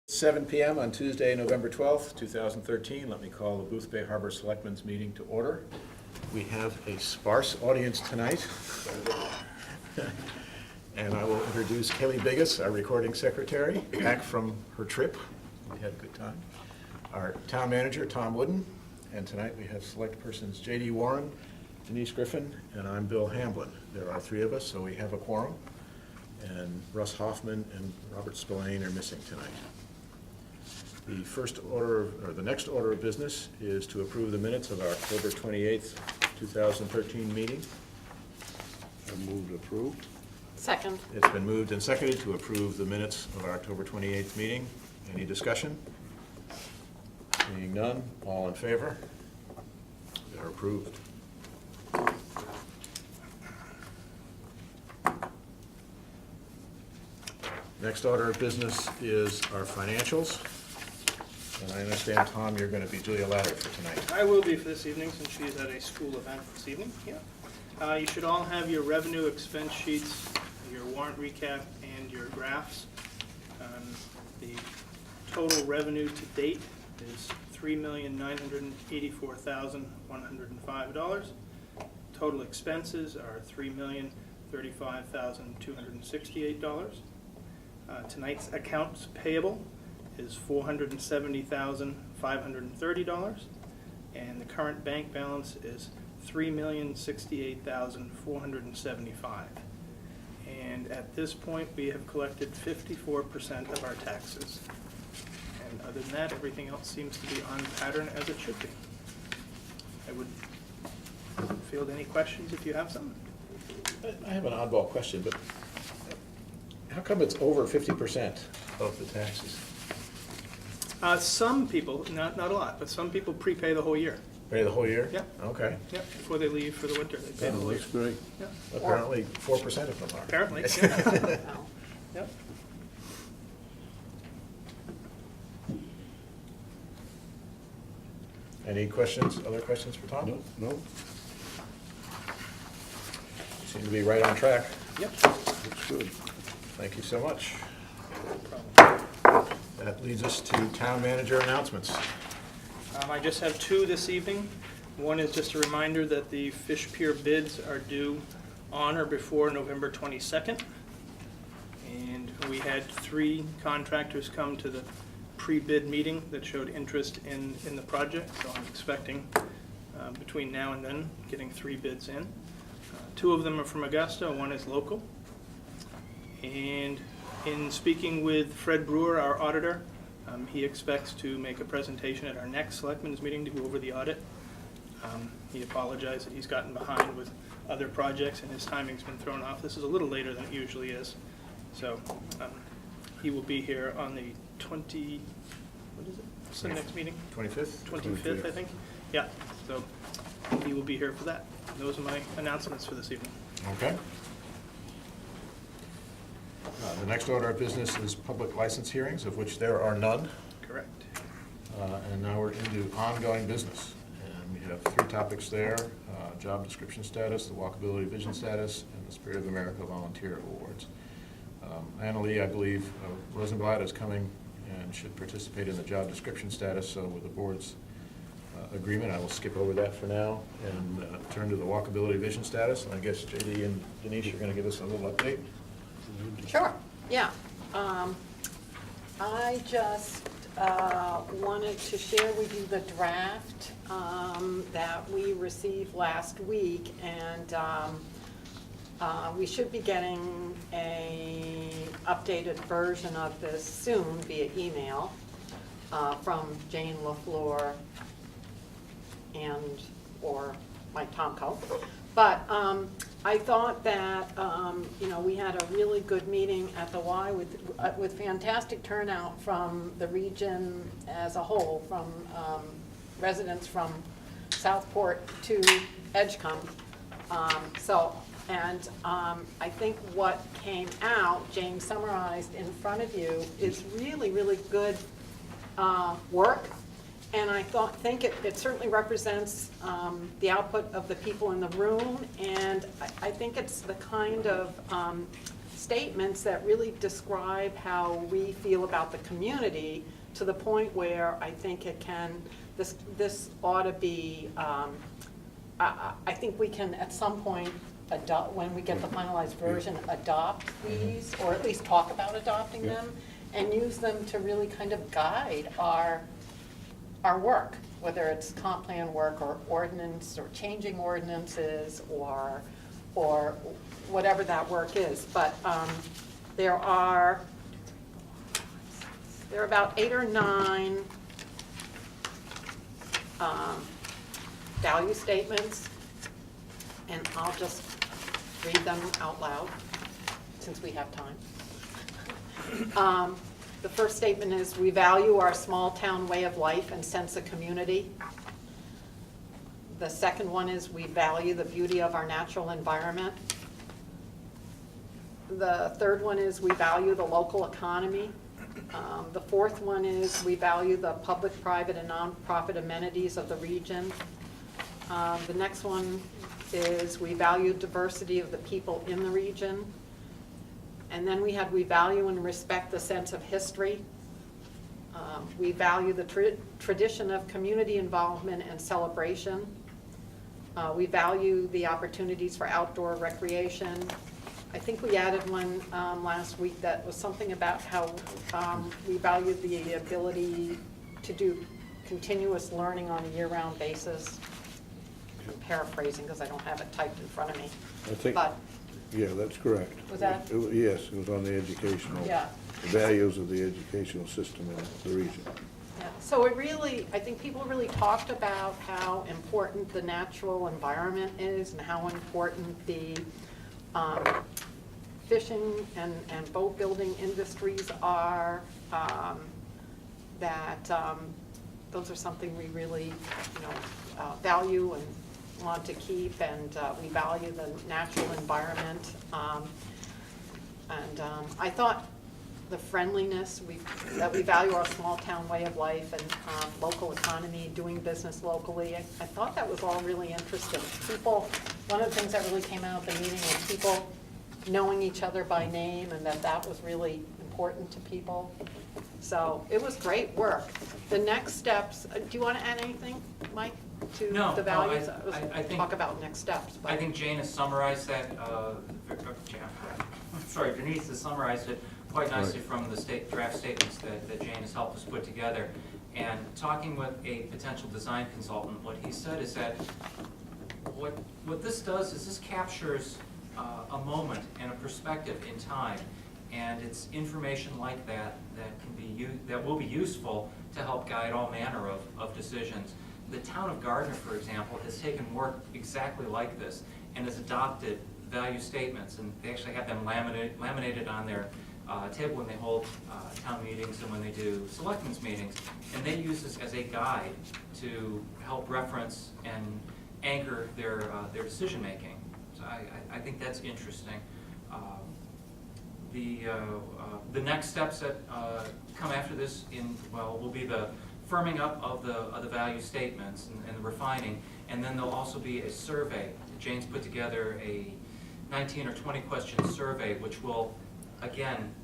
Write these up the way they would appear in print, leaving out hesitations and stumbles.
7 p.m. on Tuesday, November 12th, 2013. Let me call the Booth Bay Harbor Selectmen's meeting to order. We have a sparse audience tonight. And I will introduce Kelly Biggis, our recording secretary, back from her trip. We had a good time. Our town manager, Tom Wooden. And tonight we have select persons J.D. Warren, Denise Griffin, and I'm Bill Hamblin. There are three of us, so we have a quorum. And Russ Hoffman and Robert Spillane are missing tonight. The next order of business is to approve the minutes of our October 28th, 2013 meeting. I move to approve. Second. It's been moved and seconded to approve the minutes of our October 28th meeting. Any discussion? Seeing none, all in favor? They're approved. Next order of business is our financials. And I understand, Tom, you're going to be Julia Latter for tonight. I will be for this evening, since she's at a school event this evening. Yeah. You should all have your revenue expense sheets, your warrant recap, and your graphs. The total revenue to date is $3,984,105. Total expenses are $3,035,268. Tonight's accounts payable is $470,530, and the current bank balance is $3,068,475. And at this point, we have collected 54% of our taxes. And other than that, everything else seems to be on pattern as it should be. I would field any questions if you have some. I have an oddball question, but how come it's over 50% of the taxes? Some people, not a lot, but some people prepay the whole year. Pay the whole year? Yeah. Okay. Yeah, before they leave for the winter, they pay the whole year. That's great. Yeah. Apparently 4% of them are. Apparently, yeah. Oh. Yep. Any questions, other questions for Tom? No, Seem to be right on track. Yep. that's good. Thank you so much. No problem. That leads us to town manager announcements. I just have two this evening. One is just a reminder that the Fish Pier bids are due on or before November 22nd. And we had 3 contractors come to the pre-bid meeting that showed interest in the project. So I'm expecting between now and then getting 3 bids in. 2 of them are from Augusta, 1 is local. And in speaking with Fred Brewer, our auditor, he expects to make a presentation at our next selectmen's meeting to go over the audit. He apologized that he's gotten behind with other projects and his timing's been thrown off. This is a little later than it usually is. So he will be here on the what is it? What's the next meeting? 25th? 25th, I think. Yeah, so he will be here for that. Those are my announcements for this evening. Okay. The next order of business is public license hearings, of which there are none. Correct. And now we're into ongoing business. And we have 3 topics there: job description status, the walkability vision status, and the Spirit of America Volunteer Awards. Annalee, I believe, Rosenblatt is coming and should participate in the job description status, so with the board's agreement, I will skip over that for now and turn to the walkability vision status. And I guess J.D. and Denise are going to give us a little update. Sure, yeah. I just wanted to share with you the draft that we received last week, and we should be getting an updated version of this soon via email from Jane LaFleur or Mike Tomko. But I thought that we had a really good meeting at the Y with fantastic turnout from the region as a whole, from residents from Southport to Edgecombe. I think what came out, Jane summarized in front of you, is really, really good work. And I think it certainly represents the output of the people in the room, and I think it's the kind of statements that really describe how we feel about the community, to the point where I think it can, this ought to be, I think we can at some point adopt, when we get the finalized version, adopt these, or at least talk about adopting Yeah. them, and use them to really kind of guide our work, whether it's comp plan work or ordinance or changing ordinances or whatever that work is. But there are about 8 or 9 value statements, and I'll just read them out loud since we have time. The first statement is, we value our small-town way of life and sense of community. The second one is, we value the beauty of our natural environment. The third one is, we value the local economy. The fourth one is, we value the public, private, and nonprofit amenities of the region. The next one is, we value diversity of the people in the region. And then we value and respect the sense of history. We value the tradition of community involvement and celebration. We value the opportunities for outdoor recreation. I think we added one last week that was something about how we value the ability to do continuous learning on a year-round basis. I'm paraphrasing because I don't have it typed in front of me. I think, But yeah, that's correct. Was that- Yes, it was on the educational. Yeah. Values of the educational system in the region. Yeah, so it really, I think people really talked about how important the natural environment is and how important the fishing and boat building industries are, that those are something we really, value and want to keep, and we value the natural environment. I thought the friendliness, that we value our small town way of life and local economy, doing business locally. I thought that was all really interesting. People, one of the things that really came out of the meeting was people knowing each other by name, and that was really important to people. So it was great work. The next steps, do you want to add anything, Mike, to No, the values? I think- Talk about next steps. But I think Jane has summarized that, Denise has summarized it quite nicely from the draft statements that Jane has helped us put together. And talking with a potential design consultant, what he said is that what this does is this captures a moment and a perspective in time. And it's information like that that will be useful to help guide all manner of decisions. The town of Gardner, for example, has taken work exactly like this and has adopted value statements, and they actually have them laminated on their table when they hold town meetings and when they do selectmen's meetings, and they use this as a guide to help reference and anchor their decision making. So I think that's interesting. The next steps that come after this will be the firming up of the value statements and the refining, and then there'll also be a survey. Jane's put together a 19 or 20 question survey, which will again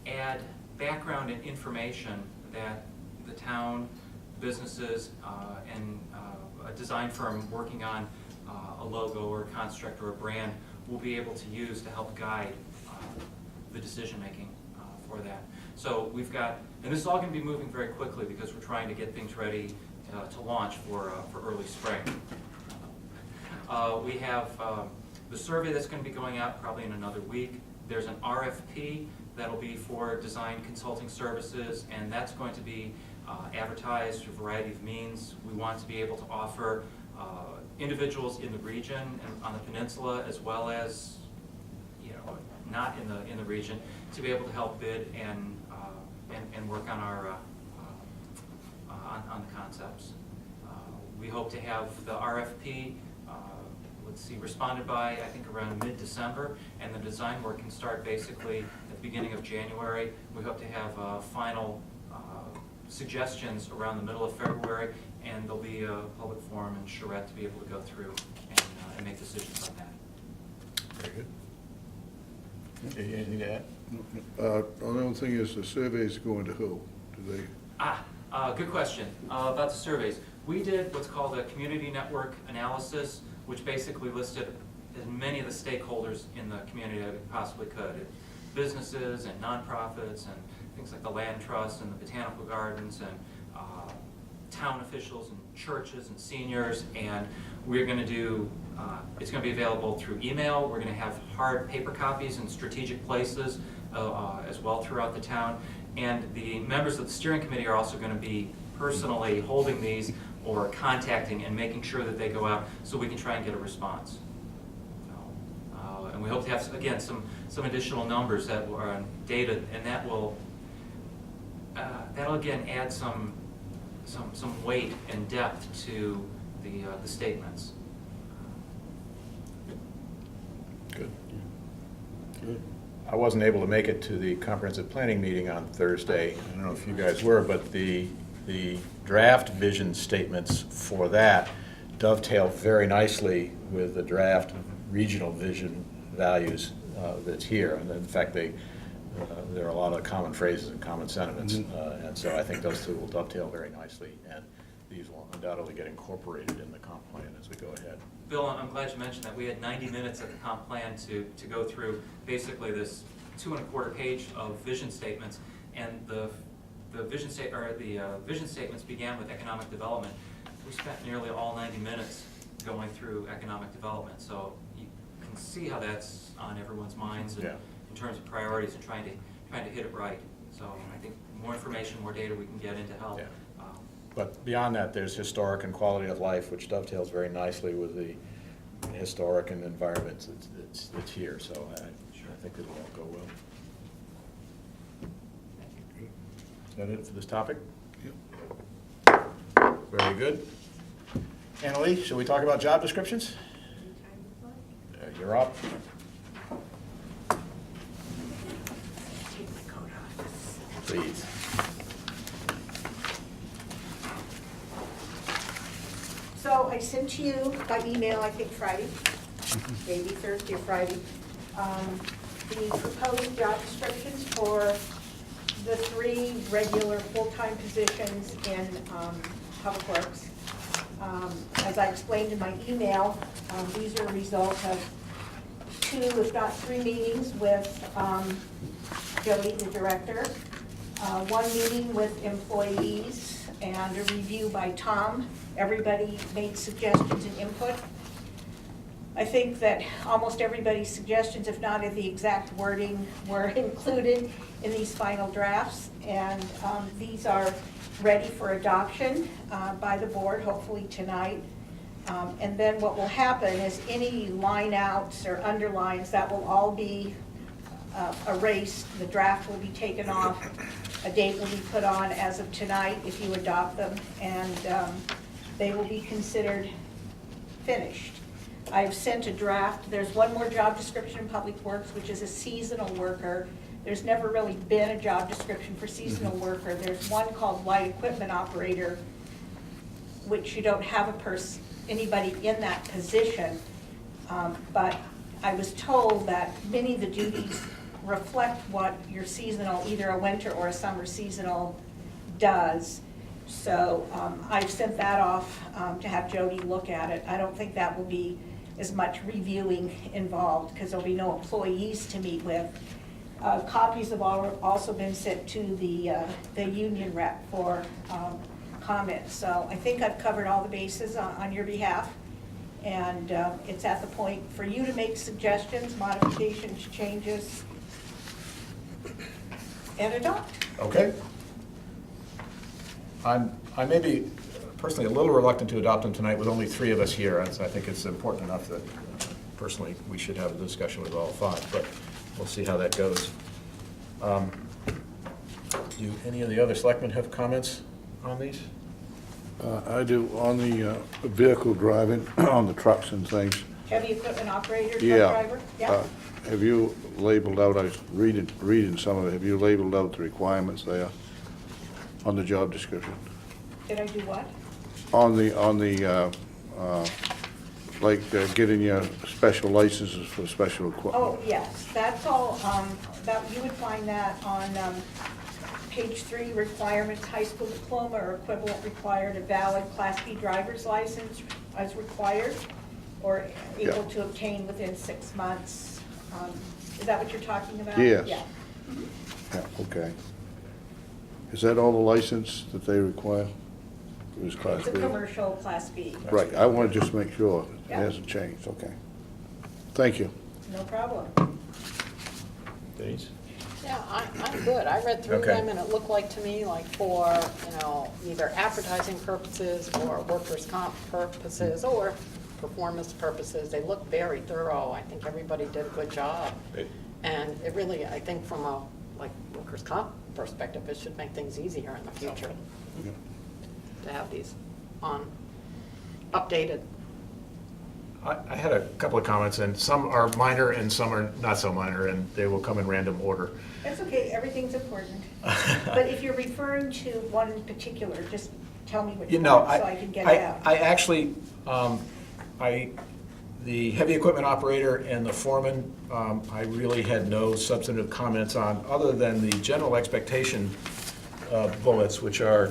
add background and information that the town, businesses, and a design firm working on a logo or a construct or a brand will be able to use to help guide the decision making for that. So we've got, and this is all going to be moving very quickly because we're trying to get things ready to launch for early spring. We have the survey that's going to be going out probably in another week. There's an RFP that'll be for design consulting services, and that's going to be advertised through a variety of means. We want to be able to offer individuals in the region and on the peninsula, as well as not in the region, to be able to help bid and work on our on the concepts. We hope to have the RFP responded by, I think, around mid-December, and the design work can start basically at the beginning of January. We hope to have final suggestions around the middle of February, and there'll be a public forum in Charette to be able to go through and make decisions on that. Very good. Anything to add? The only thing is, the surveys going to who? Do they, Good question. About the surveys. We did what's called a community network analysis, which basically listed as many of the stakeholders in the community that we possibly could. Businesses and nonprofits and things like the Land Trust and the Botanical Gardens and town officials and churches and seniors. And we're going to do, it's going to be available through email. We're going to have hard paper copies in strategic places as well throughout the town. And the members of the steering committee are also going to be personally holding these or contacting and making sure that they go out so we can try and get a response. And we hope to have, again, some additional numbers that are on data, and that will, that'll again add some weight and depth to the statements. Good. good? I wasn't able to make it to the comprehensive planning meeting on Thursday. I don't know if you guys were, but the draft vision statements for that dovetail very nicely with the draft regional vision values that's here. And in fact, there are a lot of common phrases and common sentiments. And so I think those two will dovetail very nicely. And these will undoubtedly get incorporated in the comp plan as we go ahead. Bill, I'm glad you mentioned that. We had 90 minutes at the comp plan to go through basically this 2.25 page of vision statements, and the vision statements began with economic development. We spent nearly all 90 minutes going through economic development, so you can see how that's on everyone's minds and Yeah. in terms of priorities and trying to hit it right. So I think more information, more data we can get into help. Yeah. But beyond that, there's historic and quality of life, which dovetails very nicely with the historic and environment that's here. So I think it'll all go well. Is that it for this topic? Yep. Very good. Annalee, shall we talk about job descriptions? You're up. Please. So I sent to you by email, I think Friday, maybe Thursday or Friday, the proposed job descriptions for the 3 regular full-time positions in Public Works. As I explained in my email, these are a result of 2, if not 3 meetings with Jody, the director, 1 meeting with employees, and a review by Tom. Everybody made suggestions and input. I think that almost everybody's suggestions, if not in the exact wording, were included in these final drafts. And these are ready for adoption by the board, hopefully tonight. And then what will happen is any line outs or underlines, that will all be erased. The draft will be taken off. A date will be put on as of tonight if you adopt them, and they will be considered finished. I've sent a draft. There's 1 more job description in Public Works, which is a seasonal worker. There's never really been a job description for seasonal worker. There's one called light equipment operator, which you don't have anybody in that position. But I was told that many of the duties reflect what your seasonal, either a winter or a summer seasonal, does. So I've sent that off to have Jody look at it. I don't think that will be as much reviewing involved because there'll be no employees to meet with. Copies have also been sent to the union rep for comments. So I think I've covered all the bases on your behalf. And it's at the point for you to make suggestions, modifications, changes, and adopt. Okay. I may be personally a little reluctant to adopt them tonight with only 3 of us here. I think it's important enough that personally we should have a discussion with all 5, but we'll see how that goes. Do any of the other selectmen have comments on these? I do, on the vehicle driving, on the trucks and things. Heavy equipment operator, truck Yeah. driver? Yeah. Have you labeled out, I was reading some of it, have you labeled out the requirements there on the job description? Did I do what? On the like getting your special licenses for special equipment? Oh, yes, that's all, that, you would find that on page 3, requirements, high school diploma or equivalent required, a valid Class B driver's license as required, or able Yeah. to obtain within 6 months. Is that what you're talking about? Yes. Yeah. Yeah, okay. Is that all the license that they require? It was Class It's a B? commercial Class B. Right, I want to just make sure it Yeah. hasn't changed, okay. Thank you. No problem. Denise? Yeah, I'm good. I read through Okay. them, and it looked like to me like for, either advertising purposes or workers' comp purposes or performance purposes, they look very thorough. I think everybody did a good job. Great. And it really, I think from a, workers' comp perspective, it should make things easier in the future Yeah. to have these updated. I had a couple of comments, and some are minor and some are not so minor, and they will come in random order. That's okay, everything's important. But if you're referring to one particular, just tell me which You one, know, so I can get it out. I actually, the heavy equipment operator and the foreman, I really had no substantive comments on, other than the general expectation bullets, which are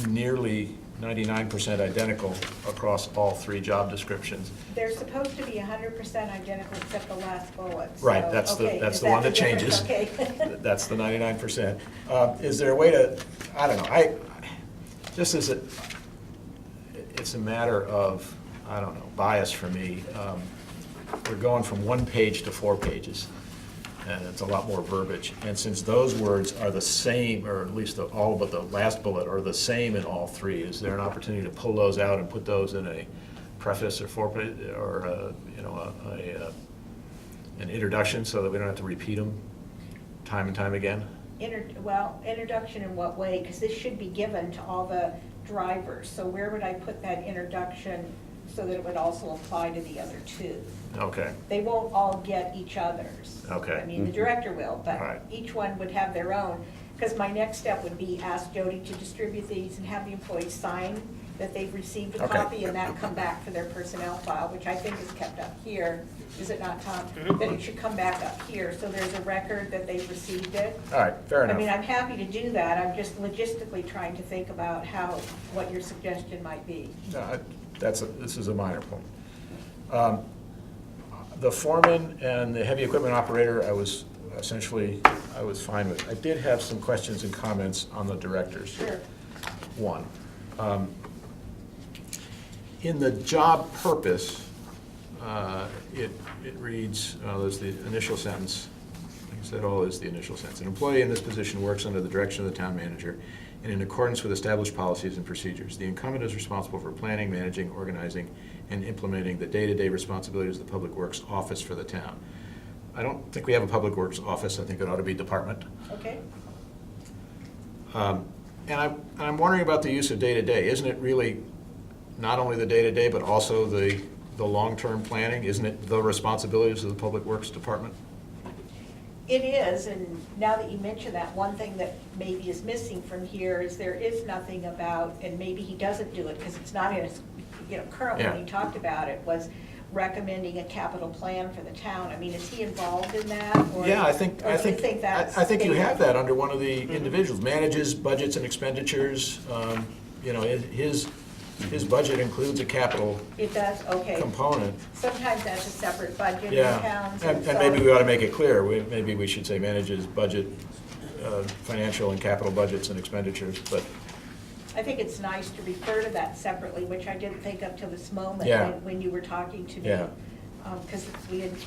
nearly 99% identical across all 3 job descriptions. They're supposed to be 100% identical except the last bullet. Right, so, that's the, okay, that's is the one that difference? changes. Okay. That's the 99%. Is there a way to, I don't know, just as it's a matter of, I don't know, bias for me. We're going from 1 page to 4 pages, and it's a lot more verbiage. And since those words are the same, or at least all but the last bullet are the same in all 3, is there an opportunity to pull those out and put those in a preface or an introduction so that we don't have to repeat them time and time again? Introduction in what way? Because this should be given to all the drivers. So where would I put that introduction so that it would also apply to the other 2? Okay, They won't all get each other's. Okay. I mean, the director will, but Right. each one would have their own. Because my next step would be ask Jody to distribute these and have the employees sign that they've received a Okay. copy, and that come back for their personnel file, which I think is kept up here. Is it not, Tom? That it should come back up here, so there's a record that they've received it. all right, fair I mean, enough. I'm happy to do that. I'm just logistically trying to think about what your suggestion might be. No, this is a minor point. The foreman and the heavy equipment operator, I was fine with. I did have some questions and comments on the directors. Sure. One, in the job purpose, it reads, there's the initial sentence, like I said, all is the initial sentence. An employee in this position works under the direction of the town manager and in accordance with established policies and procedures. The incumbent is responsible for planning, managing, organizing, and implementing the day-to-day responsibilities of the Public Works Office for the town. I don't think we have a Public Works Office. I think it ought to be department. Okay? And I'm wondering about the use of day-to-day. Isn't it really not only the day-to-day, but also the long-term planning? Isn't it the responsibilities of the Public Works Department? It is, and now that you mention that, one thing that maybe is missing from here is there is nothing about, and maybe he doesn't do it because it's not in his, currently when he talked about it, was recommending a capital plan for the town. I mean, is he involved in that? Or- Yeah, or do you think that's? I think you have David? that under one of the individuals, manages budgets and expenditures. His budget includes a capital It does, okay. component. Sometimes that's a separate budget in Yeah, towns. and so- maybe we ought to make it clear. Maybe we should say manages budget, financial and capital budgets and expenditures, but I think it's nice to refer to that separately, which I didn't think up till this moment Yeah. when you were talking to me. Yeah. Because we didn't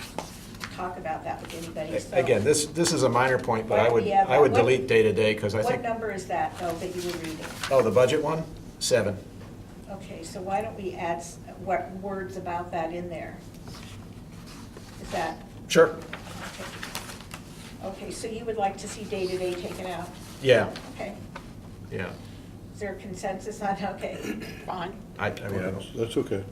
talk about that with anybody, so. again, this is a minor point, but Why do we have I would that? What- delete day-to-day because I What think, number is that, though, that you were reading? oh, the budget one? 7. Okay, so why don't we add what words about that in there? Is that, Sure. okay, so you would like to see day-to-day taken out? Yeah, Okay, yeah. is there a consensus on, okay, Fine. I don't. That's okay.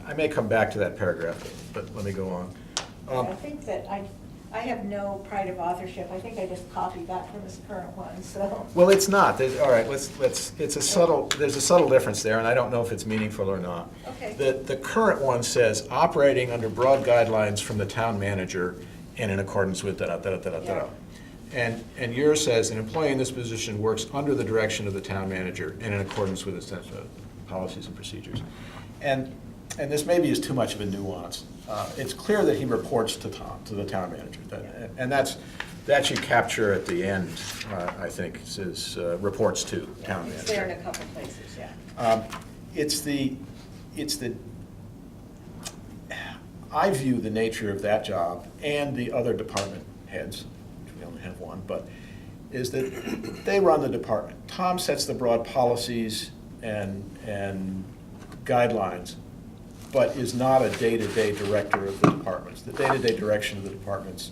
I may come back to that paragraph, but let me go on. I think that, I I have no pride of authorship. I think I just copied that from his current one, so. Well, it's not. All right, it's a subtle, there's a subtle difference there, and I don't know if it's meaningful or not. Okay. The current one says, operating under broad guidelines from the town manager and in accordance with da-da-da-da-da-da. And yours says, an employee in this position works under the direction of the town manager and in accordance with its policies and procedures. And this maybe is too much of a nuance. It's clear that he reports to the town manager. And that you capture at the end, I think, it says, reports to town manager. It's there in a couple places, yeah. I view the nature of that job and the other department heads, which we only have one, but is that they run the department. Tom sets the broad policies and guidelines, but is not a day-to-day director of the departments. The day-to-day direction of the departments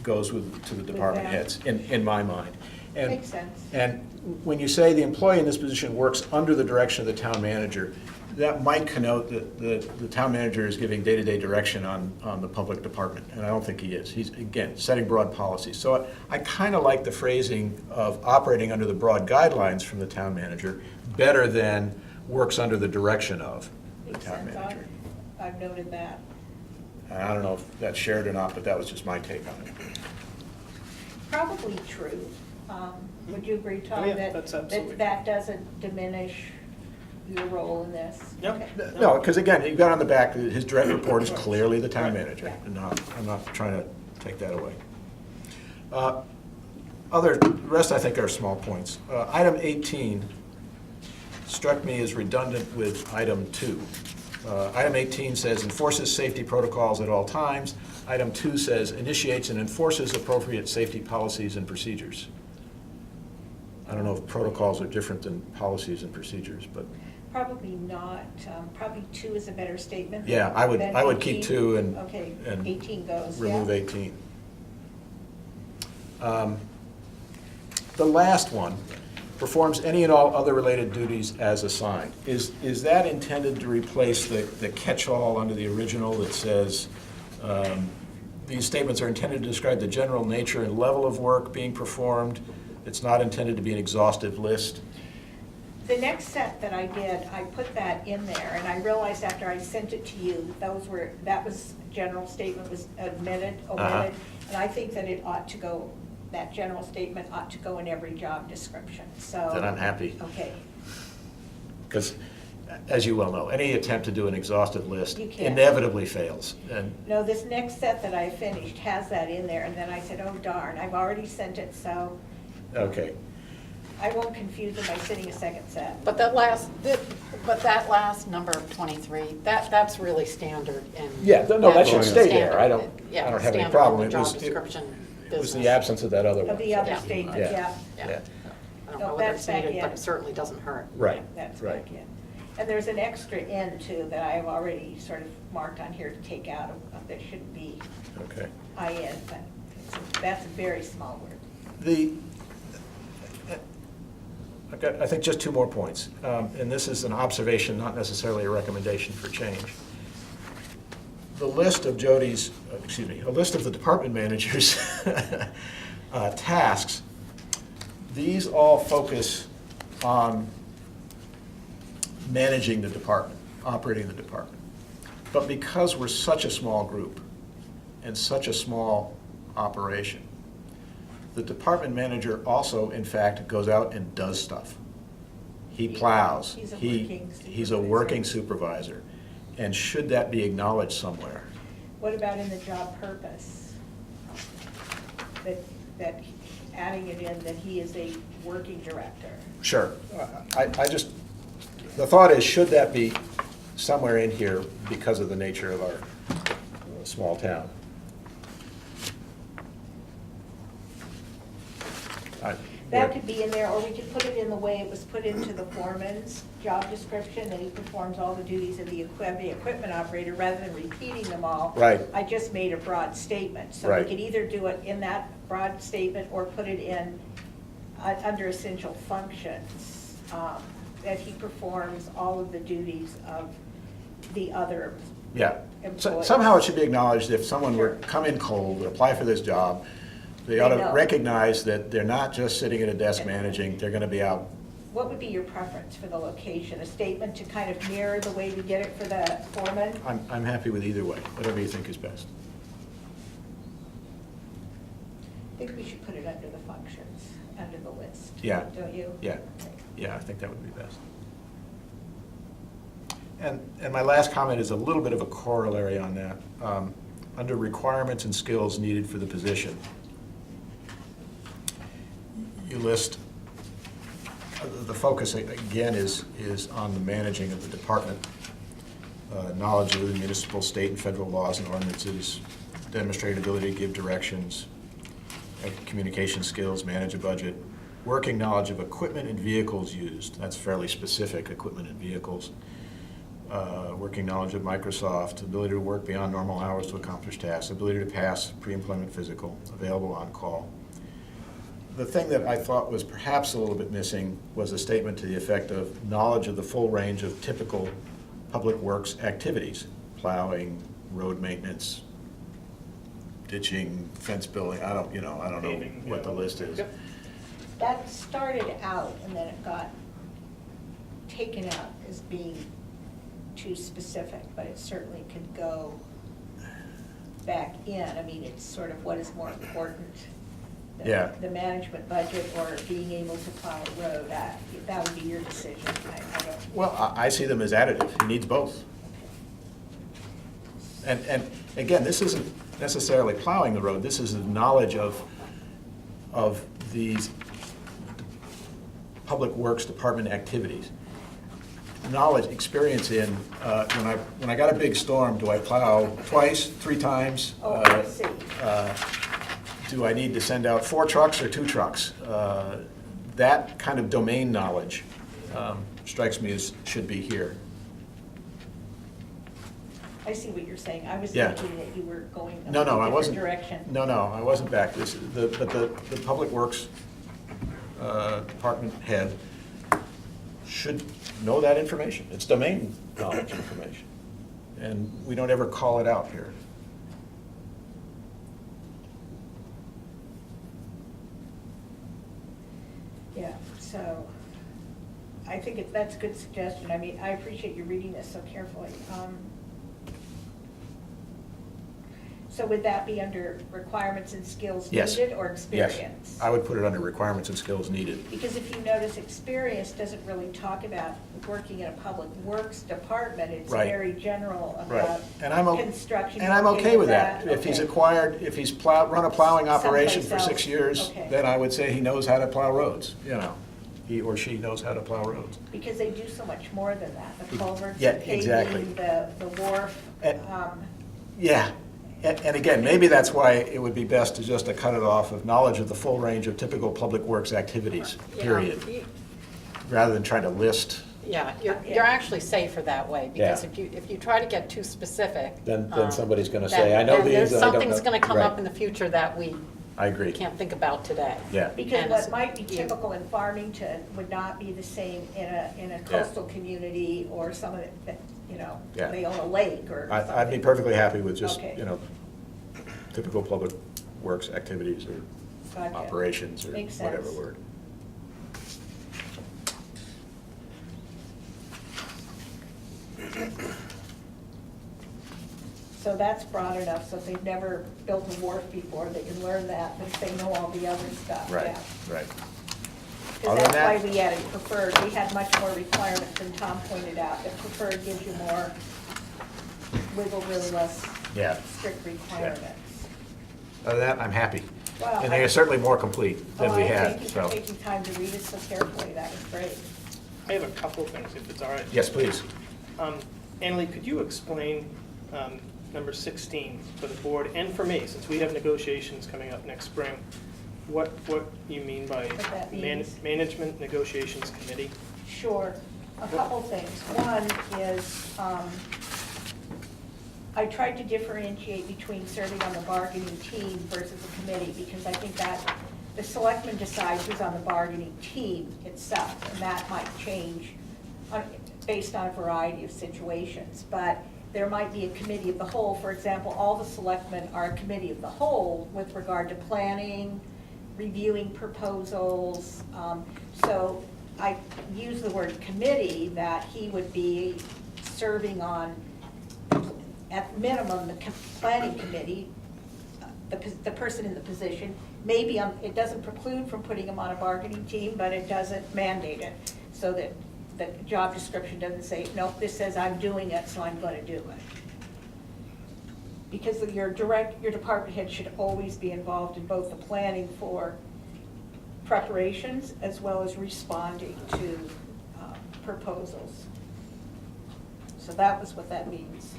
goes to the department them. heads, in my mind. And- Makes sense. And when you say the employee in this position works under the direction of the town manager, that might connote that the town manager is giving day-to-day direction on the public department, and I don't think he is. He's, again, setting broad policies. So I kind of like the phrasing of operating under the broad guidelines from the town manager better than works under the direction of the Makes town sense. manager. I've noted that. I don't know if that's shared or not, but that was just my take on it. Probably true. Would you agree, Tom? Oh, yeah, that that's absolutely that doesn't diminish your role in this? Yep. Okay. No, because again, you've got on the back, that his direct report is clearly the town manager, Yeah. and I'm not trying to take that away. The rest I think are small points. Item 18 struck me as redundant with item 2. Item 18 says enforces safety protocols at all times. Item 2 says initiates and enforces appropriate safety policies and procedures. I don't know if protocols are different than policies and procedures, but Probably not. Probably 2 is a better statement. yeah, I than would keep 18. 2 and. Okay, and 18 goes, yeah. remove 18. The last one, performs any and all other related duties as assigned. Is that intended to replace the catch-all under the original that says, these statements are intended to describe the general nature and level of work being performed? It's not intended to be an exhaustive list? The next set that I did, I put that in there, and I realized after I sent it to you, that was, general statement was omitted, and I think that it ought to go, that general statement ought to go in every job description, so. Then I'm happy. Okay, Because, as you well know, any attempt to do an exhaustive list You can't. inevitably fails. And no, this next set that I finished has that in there, and then I said, oh darn, I've already sent it, so okay. I won't confuse them by sending a second set. But that last number of 23, that's really standard in. Yeah, no, that should stay there. I Standard, don't yeah, have any standard problem. in It the was- job description It was the business. absence of that other one. Of the other Yeah. statement, Yeah. yeah. Yeah. I don't No, know whether that's it's back needed, but in. it certainly doesn't hurt. Right, That's right. back in. And there's an extra in too that I've already sort of marked on here to take out that shouldn't be Okay. IN, but that's a very small word. I've got, I think, just 2 more points. And this is an observation, not necessarily a recommendation for change. The list of Jody's, a list of the department managers' tasks, these all focus on managing the department, operating the department. But because we're such a small group and such a small operation, the department manager also, in fact, goes out and does stuff. He plows. He's a He's a working working supervisor. supervisor. And should that be acknowledged somewhere? What about in the job purpose? That adding it in that he is a working director. Sure. I just, the thought is, should that be somewhere in here because of the nature of our small town? That could be in there, or we could put it in the way it was put into the foreman's job description, that he performs all the duties of the equipment operator, rather than repeating them all. Right. I just made a broad statement, so we Right. could either do it in that broad statement, or put it in, under essential functions, that he performs all of the duties of the other Yeah. employees. Somehow it should be acknowledged if someone were to come in cold, apply for this job, they ought They to know. recognize that they're not just sitting at a desk managing, they're gonna be out. What would be your preference for the location? A statement to kind of mirror the way we get it for the foreman? I'm happy with either way, whatever you think is best. I think we should put it under the functions, under the list. Yeah. Don't you? Yeah. Okay. Yeah, I think that would be best. And my last comment is a little bit of a corollary on that. Under requirements and skills needed for the position, you list, the focus again is on the managing of the department, knowledge of the municipal, state, and federal laws and ordinances, demonstrate ability to give directions, communication skills, manage a budget, working knowledge of equipment and vehicles used. That's fairly specific, equipment and vehicles. Working knowledge of Microsoft, ability to work beyond normal hours to accomplish tasks, ability to pass pre-employment physical, available on call. The thing that I thought was perhaps a little bit missing was a statement to the effect of knowledge of the full range of typical public works activities, plowing, road maintenance, ditching, fence building, I don't know Paving, what the yeah. list is. Yep. That started out and then it got taken out as being too specific, but it certainly could go back in. I mean, it's sort of what is more important. Yeah. The management budget or being able to plow a road. That would be your decision. I don't. Well, I see them as additive. He needs both. And again, this isn't necessarily plowing the road. This is the knowledge of these public works department activities. Knowledge, experience in, when I got a big storm, do I plow twice, 3 times? Oh, I see. Do I need to send out 4 trucks or 2 trucks? That kind of domain knowledge strikes me as should be here. I see what you're saying. I was Yeah. thinking that you were going a No, I different wasn't. direction. No, I wasn't back. But the Public Works Department head should know that information. It's domain knowledge information. And we don't ever call it out here. Yeah, so I think that's a good suggestion. I mean, I appreciate you reading this so carefully. So would that be under requirements and skills Yes. needed or Yes. experience? I would put it under requirements and skills needed. Because if you notice, experience doesn't really talk about working in a public works department. It's Right. very general Right. about And I'm construction. And I'm okay with that. If he's Okay. if he's run a plowing operation for Someplace 6 else. years, Okay. then I would say he knows how to plow roads, He or she knows how to plow roads. Because they do so much more than that. The culverts, Yeah, the exactly. paving, the wharf. And- Yeah, and again, maybe that's why it would be best to just cut it off of knowledge of the full range of typical public works activities, Yeah, period, you- rather than trying to list. Yeah, you're actually safer that way, because Yeah. if you try to get too specific. Then um, somebody's gonna then- say, "I know then these, there's and I don't Something's know." gonna come Right. up in the future that we I agree. can't think about today. Yeah. Because And what it's- might be typical in Farmington would not be the same in a coastal community or some of it, Yeah. they own a lake or something. I'd be perfectly happy with just, Okay. typical public works activities or Gotcha. operations or Makes whatever sense. word. So that's broad enough, so if they've never built a wharf before, they can learn that, but if they know all the other stuff, Right, yeah. right. Because Other than that's why that- we added preferred, we had much more requirements than Tom pointed out, that preferred gives you more wiggle room, less Yeah. strict requirements. Other than that, I'm happy. Well, And they are certainly more complete than we had, Thank you so. for taking time to read it so carefully, that was great. I have a couple of things, if it's all right. Yes, please. Annalee, could you explain number 16 for the board and for me, since we have negotiations coming up next spring, what you mean by What that means? Management Negotiations Committee? Sure, a couple things. One is, I tried to differentiate between serving on the bargaining team versus a committee, because I think that the selectmen decide who's on the bargaining team itself, and that might change. based on a variety of situations. But there might be a committee of the whole. For example, all the selectmen are a committee of the whole with regard to planning, reviewing proposals. So I use the word committee, that he would be serving on, at minimum, the planning committee, the person in the position. Maybe it doesn't preclude from putting him on a bargaining team, but it doesn't mandate it, so that the job description doesn't say, nope, this says I'm doing it, so I'm going to do it. Because your department head should always be involved in both the planning for preparations as well as responding to proposals. So that was what that means.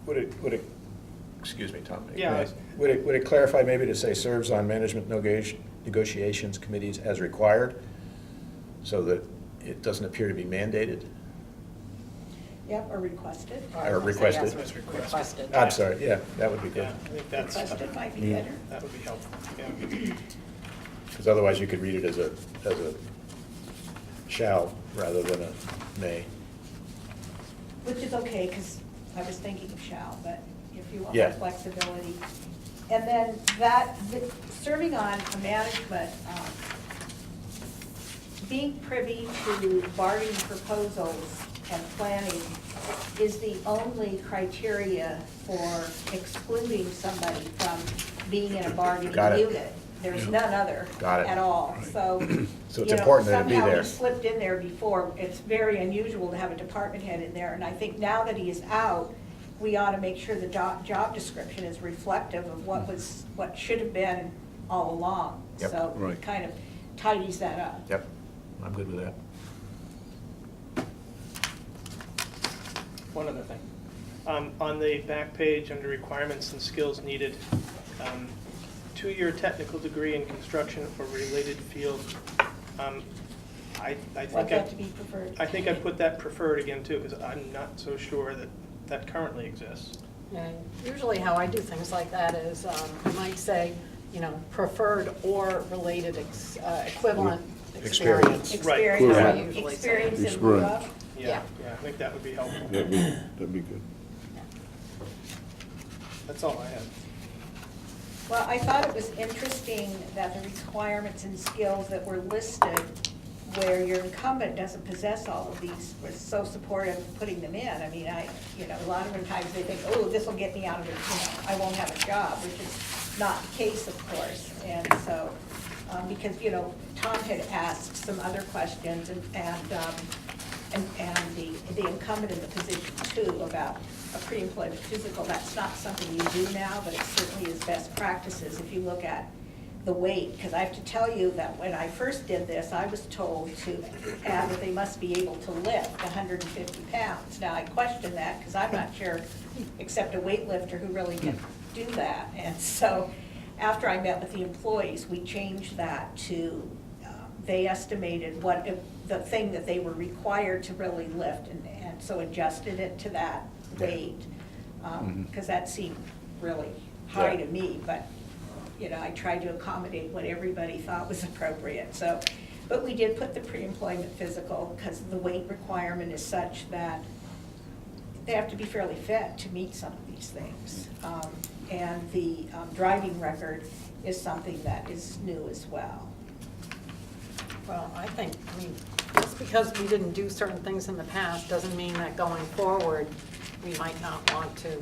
Would it, excuse me, Tom. Yeah. Would it clarify maybe to say serves on management negotiations committees as required, so that it doesn't appear to be mandated? Yep, or requested. Or requested. Yes, it's requested. I'm sorry, yeah, that would be good. Yeah, I think that's, Requested might be better. that would be helpful, yeah. Because otherwise you could read it as a shall rather than a may. Which is okay, because I was thinking of shall, but if you want Yeah. more flexibility. And then serving on a management, being privy to bargaining proposals and planning is the only criteria for excluding somebody from being in a bargaining Got it. unit. There's none other Got it. at all. So, So it's you know, important that it be somehow there. he slipped in there before. It's very unusual to have a department head in there. And I think now that he is out, we ought to make sure the job description is reflective of what should have been all along. Yep. So Right. it kind of tidies that up. Yep, I'm good with that. One other thing. On the back page, under requirements and skills needed, 2-year technical degree in construction or related field. I Want think that to be preferred? I think I'd put that preferred again too, because I'm not so sure that that currently exists. Yeah, usually how I do things like that is, I might say, preferred or related equivalent Experience. experience. Right. Experience, That's what I Equivalent. usually say. experience in lieu Experience. of. Yeah. Yeah, I think that would be helpful. That'd be good. That's all I have. Well, I thought it was interesting that the requirements and skills that were listed, where your incumbent doesn't possess all of these, was so supportive of putting them in. I mean, a lot of times they think, oh, this will get me out of it, I won't have a job, which is not the case, of course. And so, because, Tom had asked some other questions and the incumbent in the position too about a pre-employment physical. That's not something you do now, but it certainly is best practices if you look at the weight. Because I have to tell you that when I first did this, I was told to add that they must be able to lift 150 pounds. Now, I question that because I'm not sure, except a weightlifter, who really can do that. And so after I met with the employees, we changed that to, they estimated the thing that they were required to really lift, and so adjusted it to that weight, because that seemed really high to me, but, I tried to accommodate what everybody thought was appropriate, so, but we did put the pre-employment physical, because the weight requirement is such that they have to be fairly fit to meet some of these things. And the driving record is something that is new as well. Well, I mean, just because we didn't do certain things in the past doesn't mean that going forward, we might not want to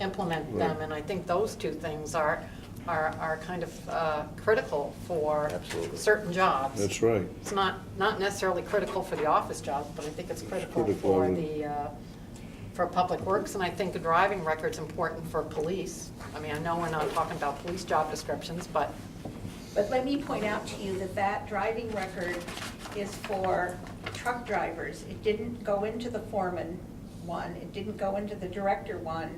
implement them. Right. And I think those two things are kind of critical for Absolutely. certain jobs. That's right. It's not necessarily critical for the office jobs, but I think it's critical critical, for I would- for public works, and I think the driving record's important for police. I mean, I know we're not talking about police job descriptions, but But let me point out to you that that driving record is for truck drivers. It didn't go into the foreman one, it didn't go into the director one.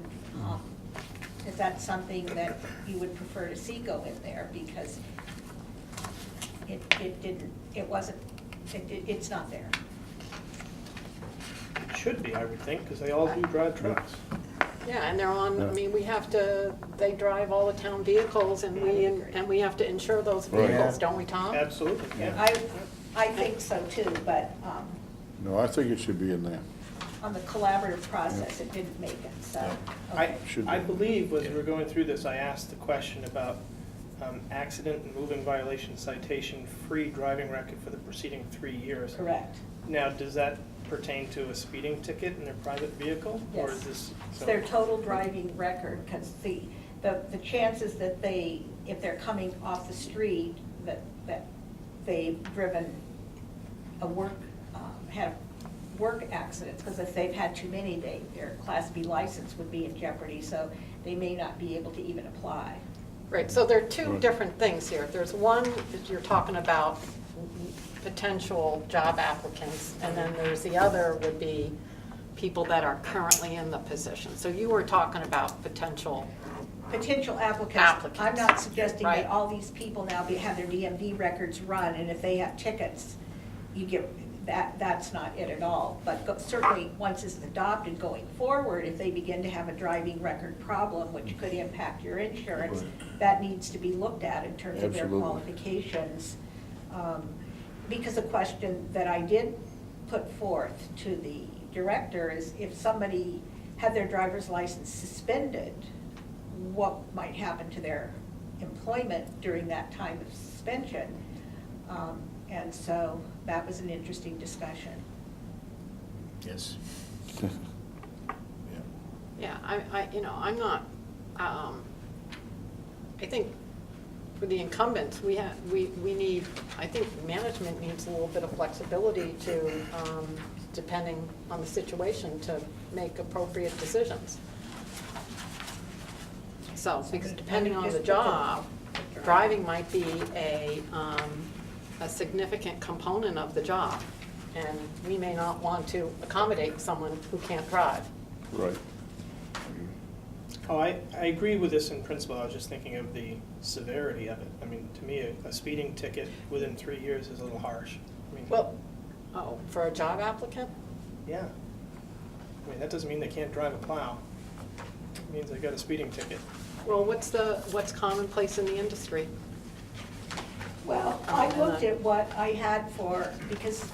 Is that something that you would prefer to see go in there? Because it's not there. It should be, I would think, because they all do drive trucks. Yeah, and they're on, I Yeah. mean, we have to, they drive all the town vehicles, and we have to insure those Right. vehicles, don't we, Tom? Absolutely, yeah. I think so too, but No, I think it should be in there. on the collaborative process, it didn't make it, so. I, Should I be. believe as we were going through this, I asked the question about accident and moving violation citation, free driving record for the preceding 3 years. Correct. Now, does that pertain to a speeding ticket in their private vehicle? Or Yes. is this? It's their total driving record, because the chances that they, if they're coming off the street, that they've driven a work, had work accidents, because if they've had too many, their Class B license would be in jeopardy, so they may not be able to even apply. Right, so there are two Right. different things here. There's one that you're talking about potential job applicants, and then there's the other would be people that are currently in the position. So you were talking about potential, Potential applicants. Applicants. I'm not suggesting Right. that all these people now have their DMV records run, and if they have tickets, you get, that's not it at all. But certainly, once it's adopted going forward, if they begin to have a driving record problem, which could impact your insurance, that needs to be looked at in terms of their Absolutely. qualifications. Because a question that I did put forth to the director is if somebody had their driver's license suspended, what might happen to their employment during that time of suspension? And so that was an interesting discussion. Yes. yeah, I'm not, I think for the incumbents, we need, I think management needs a little bit of flexibility to, depending on the situation, to make appropriate decisions. So, because depending on the job, driving might be a significant component of the job, and we may not want to accommodate someone who can't drive. Right. Oh, I agree with this in principle. I was just thinking of the severity of it. I mean, to me, a speeding ticket within 3 years is a little harsh. I mean, Well, for a job applicant? yeah. I mean, that doesn't mean they can't drive a plow. It means they got a speeding ticket. Well, what's commonplace in the industry? Well, I looked at what I had because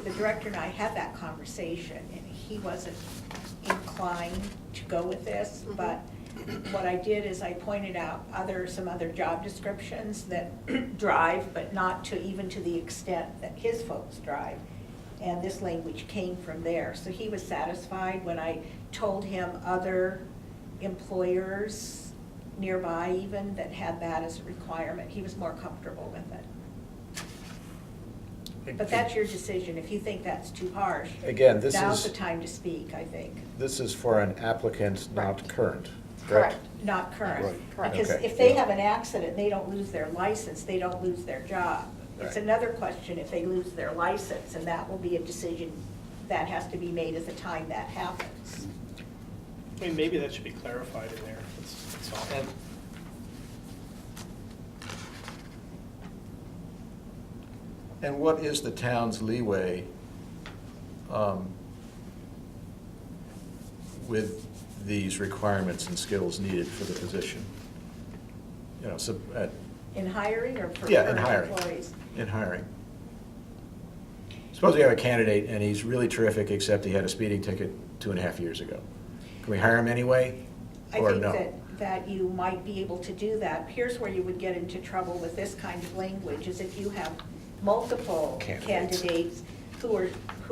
the director and I had that conversation, and he wasn't inclined to go with this, but what I did is I pointed out some other job descriptions that drive, but not even to the extent that his folks drive. And this language came from there. So he was satisfied when I told him other employers nearby even that had that as a requirement. He was more comfortable with it. But that's your decision. If you think that's too harsh, Again, this now's is, the time to speak, I think. this is for an applicant, not Correct. current, Correct. correct? Not current. Right. Correct. Because Okay. if they have an accident, they don't lose their license, they don't lose their job. It's Right. another question if they lose their license, and that will be a decision that has to be made at the time that happens. I mean, maybe that should be clarified in there. That's all. And what is the town's leeway with these requirements and skills needed for the position? You know, so, In hiring or for yeah, in current hiring. employees? In hiring. Suppose we have a candidate and he's really terrific, except he had a speeding ticket 2.5 years ago. Can we hire him anyway, or no? I think that you might be able to do that. Here's where you would get into trouble with this kind of language, is if you have multiple Candidates. candidates who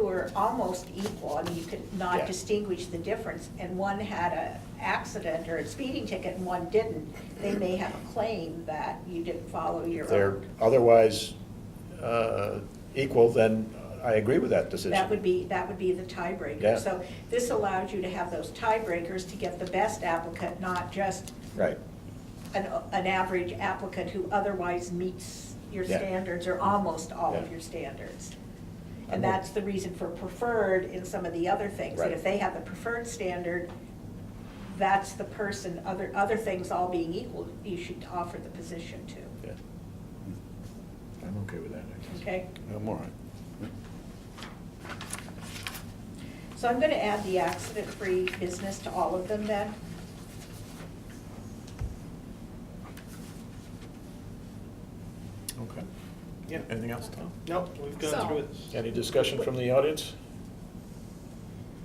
are almost equal, I mean, you could Yeah. not distinguish the difference, and one had an accident or a speeding ticket and one didn't, they may have a claim that you didn't follow your If they're own. otherwise equal, then I agree with that decision. That would be the tiebreaker. Yeah. So this allows you to have those tiebreakers to get the best applicant, not just Right. an average applicant who otherwise meets your Yeah. standards or almost all of Yeah. your standards. I'm And that's the reason for preferred in some of the other things. That Right. if they have the preferred standard, that's the person, other things all being equal, you should offer the position to, Yeah. I'm okay with that, I guess. okay? I'm all right. So I'm going to add the accident-free business to all of them then. Okay. Yeah. Anything else, Tom? No, we've So- gone through it. Any discussion from the audience?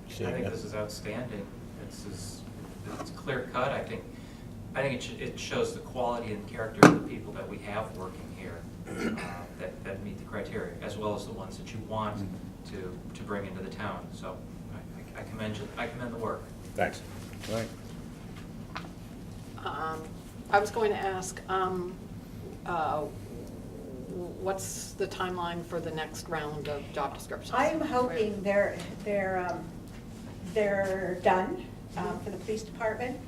I Seeing think none. this is outstanding. It's clear cut. I think it shows the quality and character of the people that we have working here that meet the criteria, as well as the ones that you want to bring into the town. So I commend you. I commend the work. Thanks. Right. I was going to ask, what's the timeline for the next round of job descriptions? I'm hoping they're done for the police department.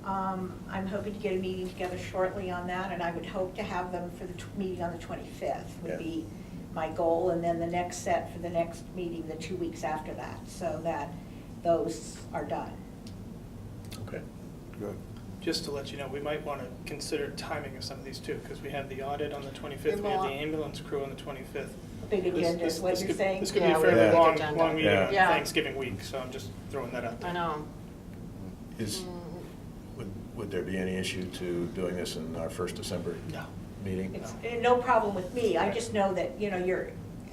I'm hoping to get a meeting together shortly on that, and I would hope to have them for the meeting on the 25th Yeah. would be my goal, and then the next set for the next meeting, the 2 weeks after that, so that those are done. Okay. Good. Just to let you know, we might want to consider timing of some of these too, because we have the audit on the 25th, we have the ambulance crew on the 25th. A big agenda is what you're saying? This could be Yeah, a we have a fairly big long, agenda. long meeting on Yeah. Thanksgiving week, so I'm just throwing that out there. I know. Is, would there be any issue to doing this in our first December No. meeting? It's no problem with me, I just know that, you know,